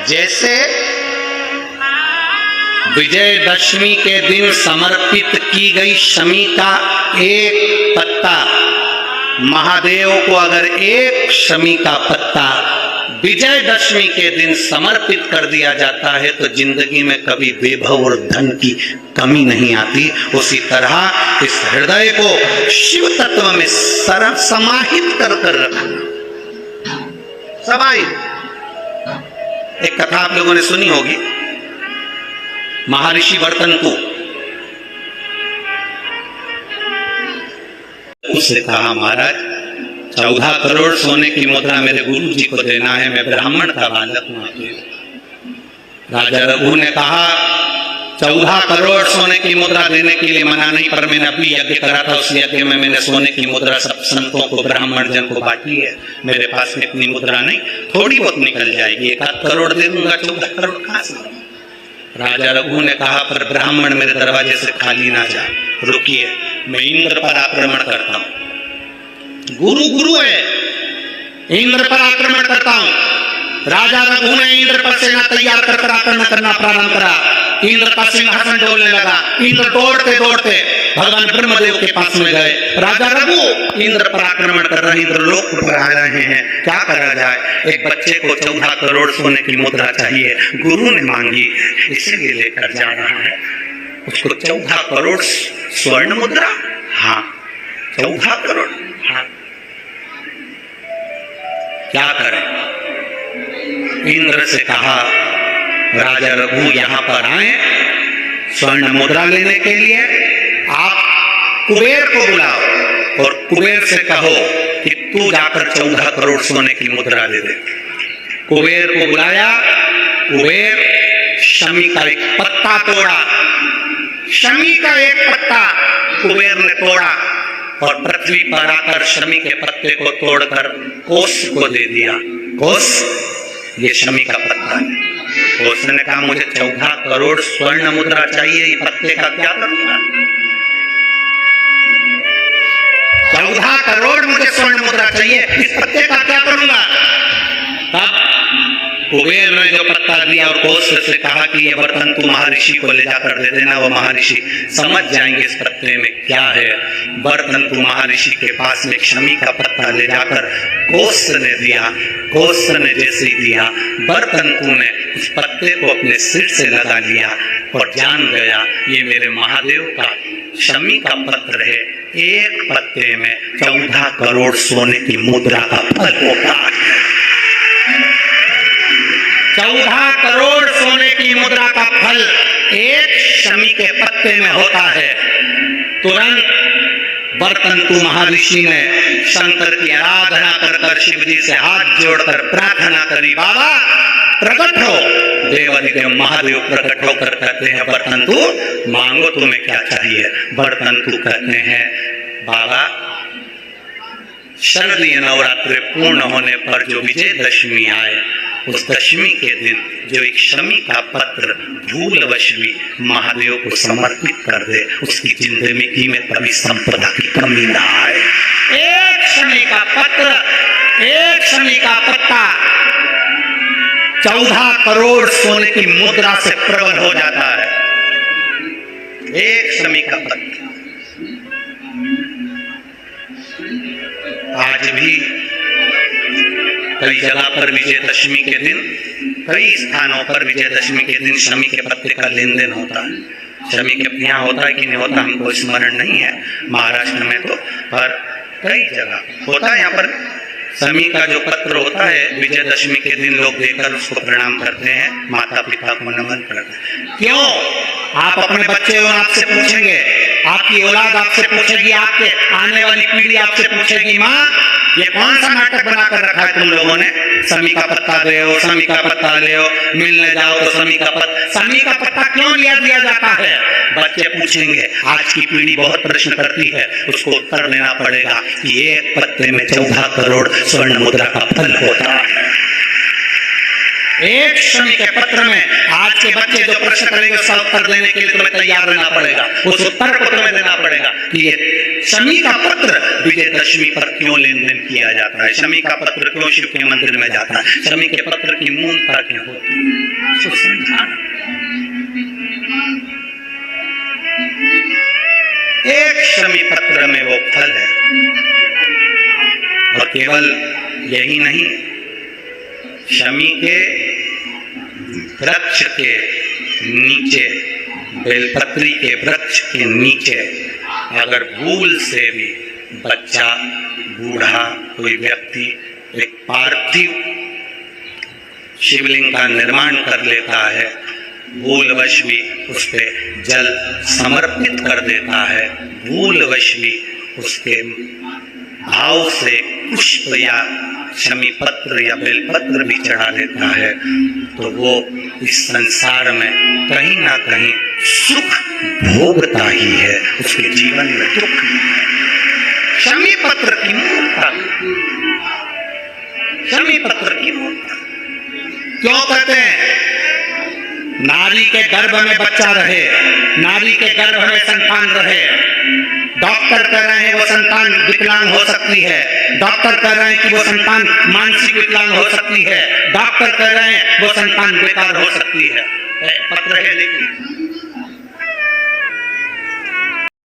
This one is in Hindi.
जैसे विजयदशमी के दिन समर्पित की गई शमी का एक पत्ता, महादेव को अगर एक शमी का पत्ता विजयदशमी के दिन समर्पित कर दिया जाता है तो जिंदगी में कभी वैभव और धन की कमी नहीं आती। उसी तरह इस हृदय को शिव तत्व में समाहित कर रखना। समाहित। एक कथा आप लोगों ने सुनी होगी, महर्षि वर्तंतु, उससे कहा महाराज 14 करोड़ सोने की मुद्रा मेरे गुरु जी को देना है, मैं ब्राह्मण का बालक हूं। राजा रघु ने कहा 14 करोड़ सोने की मुद्रा देने के लिए मना नहीं, पर मैंने अभी यज्ञ करा था, उस यज्ञ में मैंने सोने की मुद्रा सब संतों को ब्राह्मण जन को बांटी है। मेरे पास इतनी मुद्रा नहीं, थोड़ी बहुत निकल जाएगी, 1 करोड़ दे दूंगा, 14 करोड़ कहां से। राजा रघु ने कहा पर ब्राह्मण मेरे दरवाजे से खाली ना जा, रुकिए, मैं इंद्र पर आक्रमण करता हूं। गुरु गुरु है, इंद्र पर आक्रमण करता हूं। राजा रघु ने इंद्र पर सेना तैयार कर आक्रमण करना प्रारंभ करा। इंद्र का सिंहासन डोलने लगा। इंद्र दौड़ते दौड़ते भगवान ब्रह्मदेव के पास में गए। राजा रघु इंद्र पर आक्रमण कर रहे हैं, इंद्र लोक पर आ रहे हैं, क्या करा जाए। एक बच्चे को 14 करोड़ सोने की मुद्रा चाहिए, गुरु ने मांगी, इसीलिए लेकर जा रहा है। उसको 14 करोड़ स्वर्ण मुद्रा, हाँ 14 करोड़, हाँ क्या करें। इंद्र से कहा राजा रघु यहाँ पर आए स्वर्ण मुद्रा लेने के लिए, आप कुबेर को बुलाओ और कुबेर से कहो कि तू जाकर 14 करोड़ सोने की मुद्रा दे दे। कुबेर को बुलाया, कुबेर शमी का एक पत्ता तोड़ा, शमी का एक पत्ता कुबेर ने तोड़ा और पृथ्वी पर आकर शमी के पत्ते को तोड़कर कोस को दे दिया। कोस ये शमी का पत्ता है। कोस ने कहा मुझे 14 करोड़ स्वर्ण मुद्रा चाहिए, ये पत्ते का क्या करूंगा। 14 करोड़ मुझे स्वर्ण मुद्रा चाहिए, इस पत्ते का क्या करूंगा। तब कुबेर ने जो पत्ता दिया और कोस से कहा कि ये वर्तंतु महर्षि को ले जाकर दे देना, वो महर्षि समझ जाएंगे इस पत्ते में क्या है। वर्तंतु महर्षि के में एक शमी का पत्ता ले जाकर कोस ने दिया। कोस ने जैसे ही दिया, वर्तंतु ने उस पत्ते को अपने सिर से लगा लिया और जान गया ये मेरे महादेव का शमी का पत्र है। एक पत्ते में 14 करोड़ सोने की मुद्रा का फल होता है। 14 करोड़ सोने की मुद्रा का फल एक शमी के पत्ते में होता है। तुरंत वर्तंतु महर्षि ने शंकर की आराधना कर शिव जी से हाथ जोड़कर प्रार्थना करी, बाबा प्रकट हो। देवाधिदेव महादेव प्रकट होकर कहते हैं वर्तंतु मांगो तुम्हें क्या चाहिए। वर्तंतु कहते हैं बाबा शारदीय नवरात्रि पूर्ण होने पर जो विजयदशमी आए, उस दशमी के दिन जो एक शमी का पत्र भूलवश भी महादेव को समर्पित कर दे, उसकी जिंदगी में कभी संपदा की कमी ना आए। एक शमी का पत्र, एक शमी का पत्ता 14 करोड़ सोने की मुद्रा से प्रबल हो जाता है। एक शमी का पत्ता। आज भी कई जगह पर विजयदशमी के दिन, कई स्थानों पर विजयदशमी के दिन शमी के पत्ते का लेन देन होता है। शमी के यहाँ होता है कि नहीं होता हमको स्मरण नहीं है, महाराष्ट्र में तो, पर कई जगह होता है। यहाँ पर शमी का जो पत्र होता है विजयदशमी के दिन लोग देकर उसको प्रणाम करते हैं, माता पिता को नमन करते हैं। क्यों? आप अपने बच्चे और आपसे पूछेंगे, आपकी औलाद आपसे पूछेगी, आपके आने वाली पीढ़ी आपसे पूछेगी, माँ ये कौन सा नाटक बनाकर रखा है तुम लोगों ने। शमी का पत्ता दे, शमी का पत्ता ले, मिलने जाओ तो शमी का पत्ता। शमी का पत्ता क्यों लिया दिया जाता है? बच्चे पूछेंगे, आज की पीढ़ी बहुत प्रश्न करती है, उसको उत्तर देना पड़ेगा कि एक पत्ते में 14 करोड़ स्वर्ण मुद्रा का फल होता है। एक शमी के पत्र में आज के बच्चे जो प्रश्न करेंगे उसका उत्तर देने के लिए तुम्हें तैयार रहना पड़ेगा। उस उत्तर को तुम्हें देना पड़ेगा कि ये शमी का पत्र विजयदशमी पर क्यों लेन देन किया जाता है, शमी का पत्र क्यों शिव के मंदिर में जाता है, शमी के पत्र की मूलता क्या होती है, उसको समझाना। एक शमी पत्र में वो फल है। और केवल यही नहीं, शमी के वृक्ष के नीचे, बेलपत्री के वृक्ष के नीचे अगर भूल से भी बच्चा, बूढ़ा, कोई व्यक्ति एक पार्थिव शिवलिंग का निर्माण कर लेता है, भूलवश भी उस पे जल समर्पित कर देता है, भूलवश भी उसके भाव से पुष्प या शमी पत्र या बेलपत्र भी चढ़ा देता है, तो वो इस संसार में कहीं ना कहीं सुख भोगता ही है, उसके जीवन में दुख नहीं है। शमी पत्र की मूर्ता, शमी पत्र की मूर्ता क्यों कहते हैं? नारी के गर्भ में बच्चा रहे, नारी के गर्भ में संतान रहे। डॉक्टर कह रहे हैं वो संतान विकलांग हो सकती है, डॉक्टर कह रहे हैं कि वो संतान मानसिक विकलांग हो सकती है, डॉक्टर कह रहे हैं वो संतान बेकार हो सकती है। पत्र है लेकिन